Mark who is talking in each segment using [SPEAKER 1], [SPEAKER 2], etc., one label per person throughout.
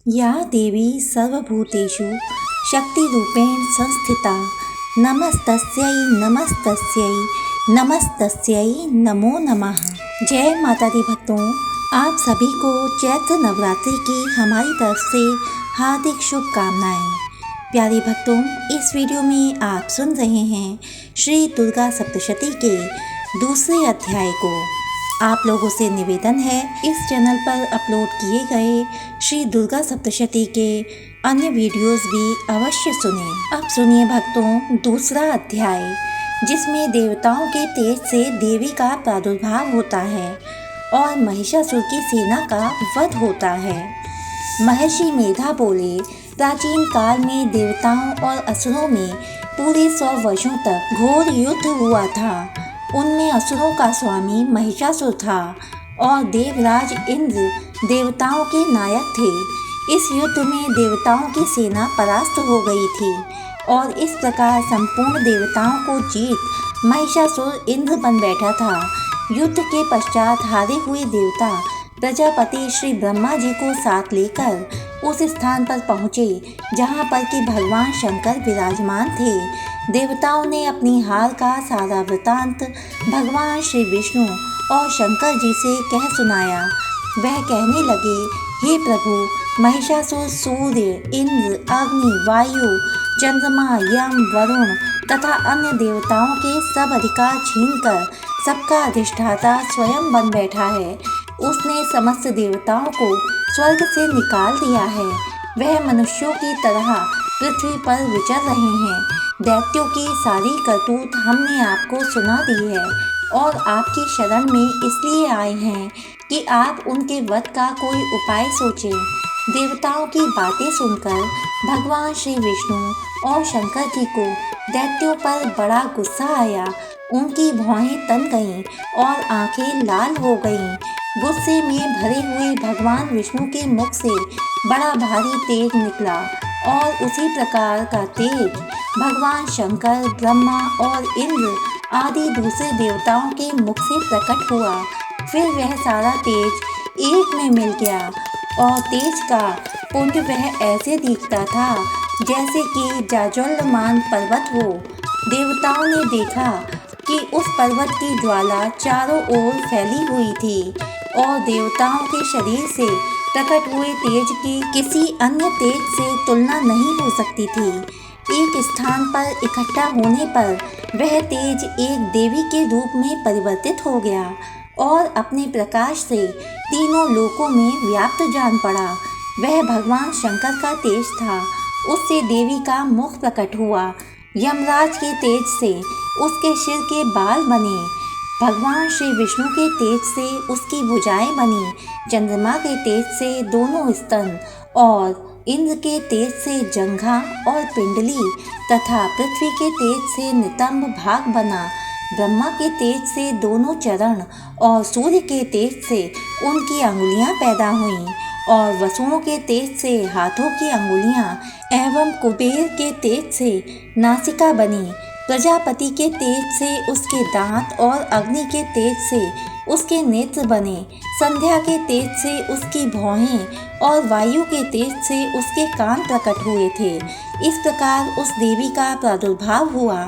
[SPEAKER 1] या देवी सर्वभूतेषु शक्तिरूपेण संस्थिता नमस्तस्यै नमस्तस्यै नमस्तस्यै नमो नमः। जय माता दी भक्तों, आप सभी को चैत्र नवरात्रि की हमारी तरफ से हार्दिक शुभकामनाएं। प्यारे भक्तों, इस वीडियो में आप सुन रहे हैं श्री दुर्गा सप्तशती के दूसरे अध्याय को। आप लोगों से निवेदन है, इस चैनल पर अपलोड किए गए श्री दुर्गा सप्तशती के अन्य वीडियोस भी अवश्य सुनें। अब सुनिए भक्तों दूसरा अध्याय, जिसमें देवताओं के तेज से देवी का प्रादुर्भाव होता है और महिषासुर की सेना का वध होता है। महर्षि मेधा बोले, प्राचीन काल में देवताओं और असुरों में पूरे 100 वर्षों तक घोर युद्ध हुआ था। उनमें असुरों का स्वामी महिषासुर था और देवराज इंद्र देवताओं के नायक थे। इस युद्ध में देवताओं की सेना परास्त हो गई थी और इस प्रकार संपूर्ण देवताओं को जीत महिषासुर इंद्र बन बैठा था। युद्ध के पश्चात हारे हुए देवता प्रजापति श्री ब्रह्मा जी को साथ लेकर उस स्थान पर पहुँचे जहाँ पर कि भगवान शंकर विराजमान थे। देवताओं ने अपनी हार का सारा वृतांत भगवान श्री विष्णु और शंकर जी से कह सुनाया। वह कहने लगे, हे प्रभु, महिषासुर सूर्य, इंद्र, अग्नि, वायु, चंद्रमा, यम, वरुण तथा अन्य देवताओं के सब अधिकार छीनकर सबका अधिष्ठाता स्वयं बन बैठा है। उसने समस्त देवताओं को स्वर्ग से निकाल दिया है। वह मनुष्यों की तरह पृथ्वी पर विचर रहे हैं। दैत्यों की सारी करतूत हमने आपको सुना दी है और आपकी शरण में इसलिए आए हैं कि आप उनके वध का कोई उपाय सोचें। देवताओं की बातें सुनकर भगवान श्री विष्णु और शंकर जी को दैत्यों पर बड़ा गुस्सा आया। उनकी भौहें तन गईं और आंखें लाल हो गईं। गुस्से में भरे हुए भगवान विष्णु के मुख से बड़ा भारी तेज निकला और उसी प्रकार का तेज भगवान शंकर, ब्रह्मा और इंद्र आदि दूसरे देवताओं के मुख से प्रकट हुआ। फिर वह सारा तेज एक में मिल गया और तेज का पुंज वह ऐसे दिखता था जैसे कि जाज्वल्यमान पर्वत हो। देवताओं ने देखा कि उस पर्वत की ज्वाला चारों ओर फैली हुई थी और देवताओं के शरीर से प्रकट हुए तेज की किसी अन्य तेज से तुलना नहीं हो सकती थी। एक स्थान पर इकट्ठा होने पर वह तेज एक देवी के रूप में परिवर्तित हो गया और अपने प्रकाश से तीनों लोकों में व्याप्त जान पड़ा। वह भगवान शंकर का तेज था। उससे देवी का मुख प्रकट हुआ। यमराज के तेज से उसके सिर के बाल बने। भगवान श्री विष्णु के तेज से उसकी भुजाएं बनी। चंद्रमा के तेज से दोनों स्तन और इंद्र के तेज से जंघा और पिंडली तथा पृथ्वी के तेज से नितंब भाग बना। ब्रह्मा के तेज से दोनों चरण और सूर्य के तेज से उनकी अंगुलियां पैदा हुईं और वसुओं के तेज से हाथों की अंगुलियां एवं कुबेर के तेज से नासिका बनी। प्रजापति के तेज से उसके दांत और अग्नि के तेज से उसके नेत्र बने। संध्या के तेज से उसकी भौहें और वायु के तेज से उसके कान प्रकट हुए थे। इस प्रकार उस देवी का प्रादुर्भाव हुआ।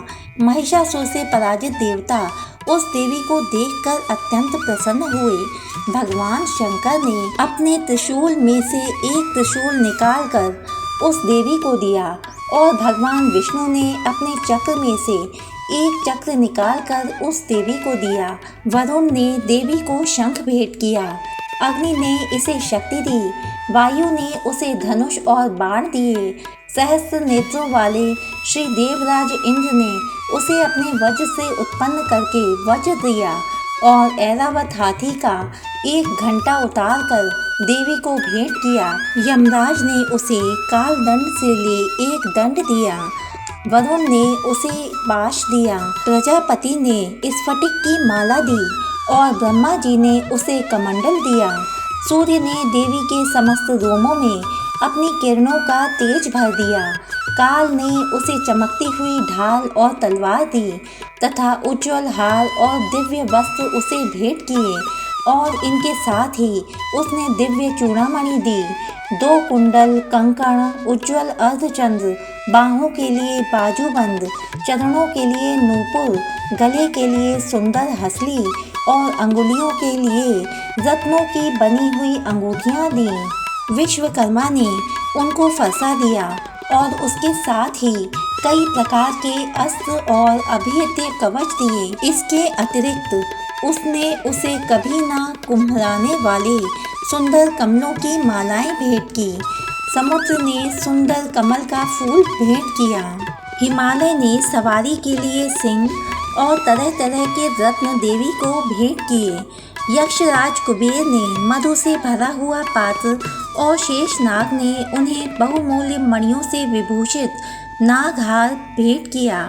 [SPEAKER 1] महिषासुर से पराजित देवता उस देवी को देखकर अत्यंत प्रसन्न हुए। भगवान शंकर ने अपने त्रिशूल में से एक त्रिशूल निकालकर उस देवी को दिया और भगवान विष्णु ने अपने चक्र में से एक चक्र निकालकर उस देवी को दिया। वरुण ने देवी को शंख भेंट किया। अग्नि ने इसे शक्ति दी। वायु ने उसे धनुष और बाण दिए। सहस्त्र नेत्रों वाले श्री देवराज इंद्र ने उसे अपने वज्र से उत्पन्न करके वज्र दिया और ऐरावत हाथी का एक घंटा उतार कर देवी को भेंट किया। यमराज ने उसे काल दंड से ले एक दंड दिया। वरुण ने उसे पाश दिया। प्रजापति ने स्फटिक की माला दी और ब्रह्मा जी ने उसे कमंडल दिया। सूर्य ने देवी के समस्त रोमों में अपनी किरणों का तेज भर दिया। काल ने उसे चमकती हुई ढाल और तलवार दी तथा उज्ज्वल हार और दिव्य वस्त्र उसे भेंट किए। और इनके साथ ही उसने दिव्य चूड़ामणि दी। 2 कुंडल, कंकण, उज्ज्वल अर्धचंद्र, बाहों के लिए बाजूबंद, चरणों के लिए नूपुर, गले के लिए सुंदर हसली और अंगुलियों के लिए रत्नों की बनी हुई अंगूठियां दी। विश्वकर्मा ने उनको फरसा दिया और उसके साथ ही कई प्रकार के अस्त्र और अभेद्य कवच दिए। इसके अतिरिक्त उसने उसे कभी ना कुम्हलाने वाले सुंदर कमलों की मालाएं भेंट की। समुद्र ने सुंदर कमल का फूल भेंट किया। हिमालय ने सवारी के लिए सिंह और तरह तरह के रत्न देवी को भेंट किए। यक्षराज कुबेर ने मधु से भरा हुआ पात्र और शेषनाग ने उन्हें बहुमूल्य मणियों से विभूषित नागहार भेंट किया।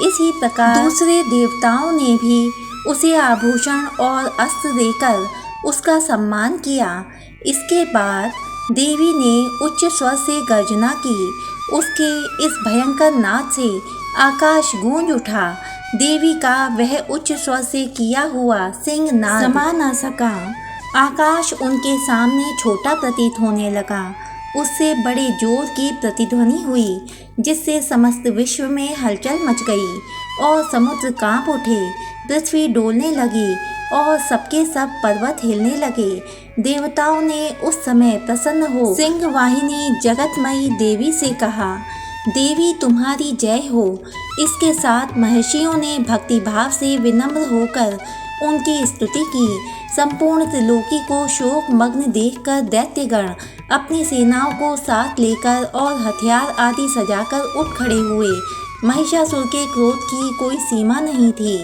[SPEAKER 1] इसी प्रकार दूसरे देवताओं ने भी उसे आभूषण और अस्त्र देकर उसका सम्मान किया। इसके बाद देवी ने उच्च स्वर से गर्जना की। उसके इस भयंकर नाद से आकाश गूंज उठा। देवी का वह उच्च स्वर से किया हुआ सिंह नाद समा न सका। आकाश उनके सामने छोटा प्रतीत होने लगा। उससे बड़े जोर की प्रतिध्वनि हुई, जिससे समस्त विश्व में हलचल मच गई और समुद्र कांप उठे, पृथ्वी डोलने लगी और सबके सब पर्वत हिलने लगे। देवताओं ने उस समय प्रसन्न हो सिंह वाहिनी जगतमयी देवी से कहा, देवी तुम्हारी जय हो। इसके साथ महर्षियों ने भक्तिभाव से विनम्र होकर उनकी स्तुति की। संपूर्ण त्रिलोकी को शोक मग्न देखकर दैत्यगण अपनी सेनाओं को साथ लेकर और हथियार आदि सजाकर उठ खड़े हुए। महिषासुर के क्रोध की कोई सीमा नहीं थी।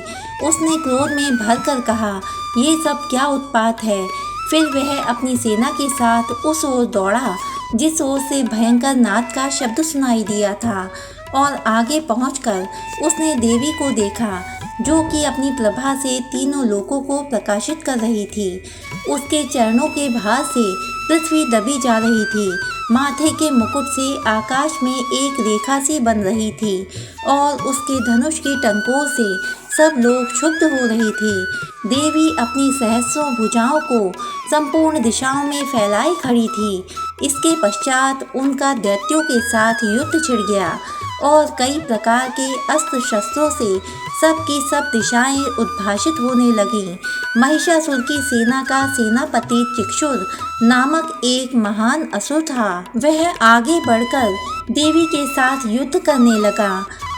[SPEAKER 1] उसने क्रोध में भरकर कहा, ये सब क्या उत्पात है। फिर वह अपनी सेना के साथ उस ओर दौड़ा जिस ओर से भयंकर नाद का शब्द सुनाई दिया था, और आगे पहुंचकर उसने देवी को देखा, जो कि अपनी प्रभा से तीनों लोकों को प्रकाशित कर रही थी। उसके चरणों के भार से पृथ्वी दबी जा रही थी। माथे के मुकुट से आकाश में एक रेखा सी बन रही थी और उसके धनुष के टंकों से सब लोग क्षुब्ध हो रहे थे। देवी अपनी सहस्रों भुजाओं को संपूर्ण दिशाओं में फैलाए खड़ी थी। इसके पश्चात उनका दैत्यों के साथ युद्ध छिड़ गया और कई प्रकार के अस्त्र शस्त्रों से सबकी सब दिशाएं उद्भाषित होने लगीं। महिषासुर की सेना का सेनापति चिक्षुर नामक एक महान असुर था। वह आगे बढ़कर देवी के साथ युद्ध करने लगा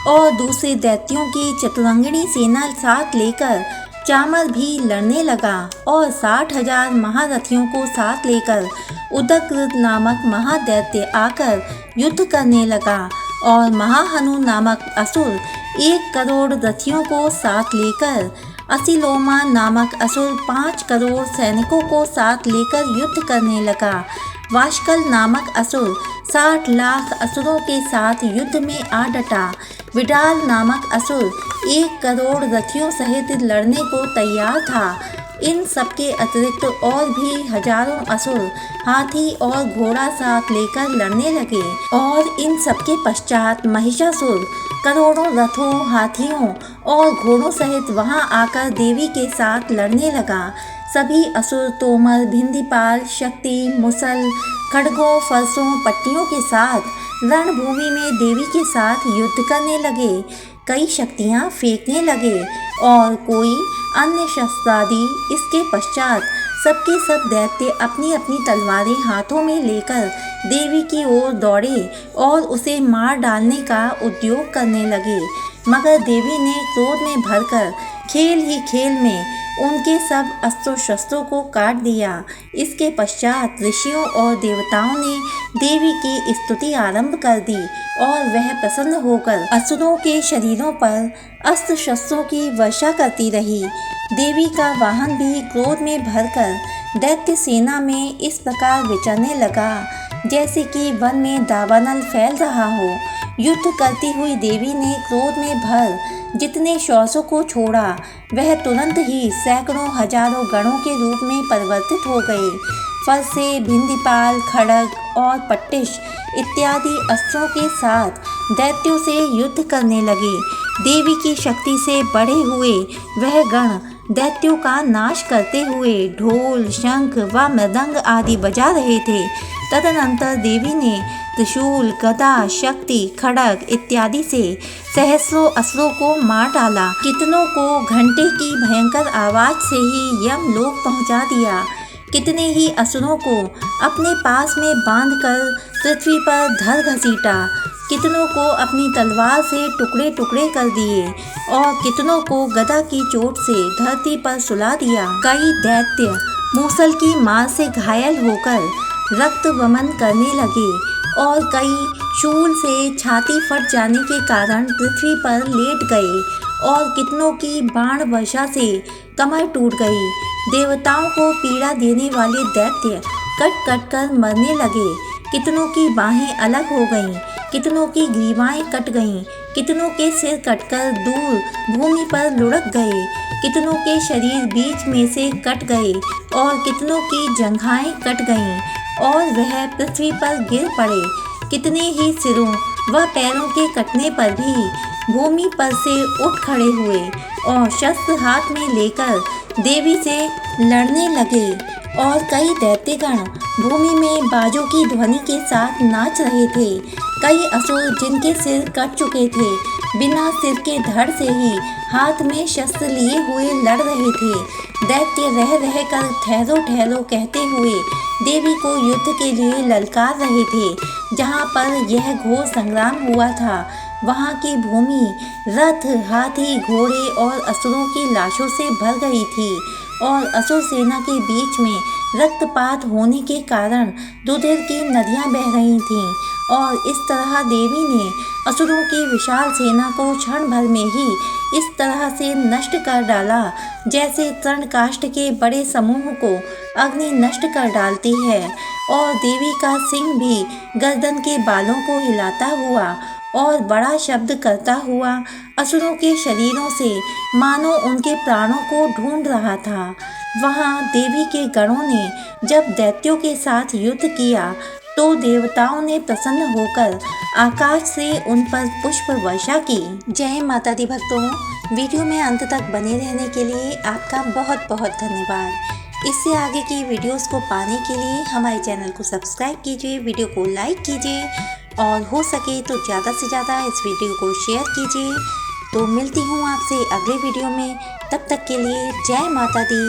[SPEAKER 1] और दूसरे दैत्यों की चतुरंगिणी सेना साथ लेकर चामर भी लड़ने लगा और 60,000 महारथियों को साथ लेकर उदग्र नामक महादैत्य आकर युद्ध करने लगा और महाहनु नामक असुर 1 करोड़ रथियों को साथ लेकर, असिलोमा नामक असुर 5 करोड़ सैनिकों को साथ लेकर युद्ध करने लगा। वाशकल नामक असुर 60 लाख असुरों के साथ युद्ध में आ डटा। विडाल नामक असुर 1 करोड़ रथियों सहित लड़ने को तैयार था। इन सबके अतिरिक्त और भी हजारों असुर हाथी और घोड़ा साथ लेकर लड़ने लगे और इन सबके पश्चात महिषासुर करोड़ों रथों, हाथियों और घोड़ों सहित वहां आकर देवी के साथ लड़ने लगा। सभी असुर तोमर, भिंदीपाल, शक्ति, मुसल, खड्गों, फरसों, पट्टियों के साथ रणभूमि में देवी के साथ युद्ध करने लगे। कई शक्तियां फेंकने लगे और कोई अन्य शस्त्रादि। इसके पश्चात सबके सब दैत्य अपनी अपनी तलवारें हाथों में लेकर देवी की ओर दौड़े और उसे मार डालने का उद्योग करने लगे। मगर देवी ने क्रोध में भरकर खेल ही खेल में उनके सब अस्त्रों शस्त्रों को काट दिया। इसके पश्चात ऋषियों और देवताओं ने देवी की स्तुति आरंभ कर दी और वह प्रसन्न होकर असुरों के शरीरों पर अस्त्र शस्त्रों की वर्षा करती रही। देवी का वाहन भी क्रोध में भरकर दैत्य सेना में इस प्रकार विचरने लगा जैसे कि वन में दावानल फैल रहा हो। युद्ध करती हुई देवी ने क्रोध में भर जितने शौसों को छोड़ा वह तुरंत ही सैकड़ों हजारों गणों के रूप में परिवर्तित हो गए। फरसे, भिंदीपाल, खड्ग और पट्टिश इत्यादि अस्त्रों के साथ दैत्यों से युद्ध करने लगे। देवी की शक्ति से बढ़े हुए वह गण दैत्यों का नाश करते हुए ढोल, शंख व मृदंग आदि बजा रहे थे। तदनंतर देवी ने त्रिशूल, गदा, शक्ति, खड्ग इत्यादि से सहस्रों असुरों को मार डाला। कितनों को घंटे की भयंकर आवाज से ही यमलोक पहुंचा दिया। कितने ही असुरों को अपने पास में बांधकर पृथ्वी पर धर घसीटा। कितनों को अपनी तलवार से टुकड़े टुकड़े कर दिए और कितनों को गदा की चोट से धरती पर सुला दिया। कई दैत्य मूसल की मार से घायल होकर रक्त वमन करने लगे और कई शूल से छाती फट जाने के कारण पृथ्वी पर लेट गए और कितनों की बाण वर्षा से कमर टूट गई। देवताओं को पीड़ा देने वाले दैत्य कट कट कर मरने लगे। कितनों की बाहें अलग हो गईं, कितनों की ग्रीवाएं कट गईं, कितनों के सिर कटकर दूर भूमि पर लुढ़क गए, कितनों के शरीर बीच में से कट गए और कितनों की जंघाएं कट गईं और वह पृथ्वी पर गिर पड़े। कितने ही सिरों व पैरों के कटने पर भी भूमि पर से उठ खड़े हुए और शस्त्र हाथ में लेकर देवी से लड़ने लगे। और कई दैत्यगण भूमि में बाजों की ध्वनि के साथ नाच रहे थे। कई असुर जिनके सिर कट चुके थे बिना सिर के धड़ से ही हाथ में शस्त्र लिए हुए लड़ रहे थे। दैत्य रह रह कर ठहरो ठहरो कहते हुए देवी को युद्ध के लिए ललकार रहे थे। जहाँ पर यह घोर संग्राम हुआ था वहाँ की भूमि रथ, हाथी, घोड़े और असुरों की लाशों से भर गई थी और असुर सेना के बीच में रक्तपात होने के कारण दूधिर की नदियाँ बह रही थीं और इस तरह देवी ने असुरों की विशाल सेना को क्षण भर में ही इस तरह से नष्ट कर डाला जैसे तृणकाष्ठ के बड़े समूह को अग्नि नष्ट कर डालती है। और देवी का सिंह भी गर्दन के बालों को हिलाता हुआ और बड़ा शब्द करता हुआ असुरों के शरीरों से मानो उनके प्राणों को ढूंढ रहा था। वहाँ देवी के गणों ने जब दैत्यों के साथ युद्ध किया तो देवताओं ने प्रसन्न होकर आकाश से उन पर पुष्प वर्षा की। जय माता दी भक्तों, वीडियो में अंत तक बने रहने के लिए आपका बहुत बहुत धन्यवाद। इससे आगे की वीडियोस को पाने के लिए हमारे चैनल को सब्सक्राइब कीजिए, वीडियो को लाइक कीजिए और हो सके तो ज़्यादा से ज़्यादा इस वीडियो को शेयर कीजिए। तो मिलती हूँ आपसे अगले वीडियो में, तब तक के लिए जय माता दी।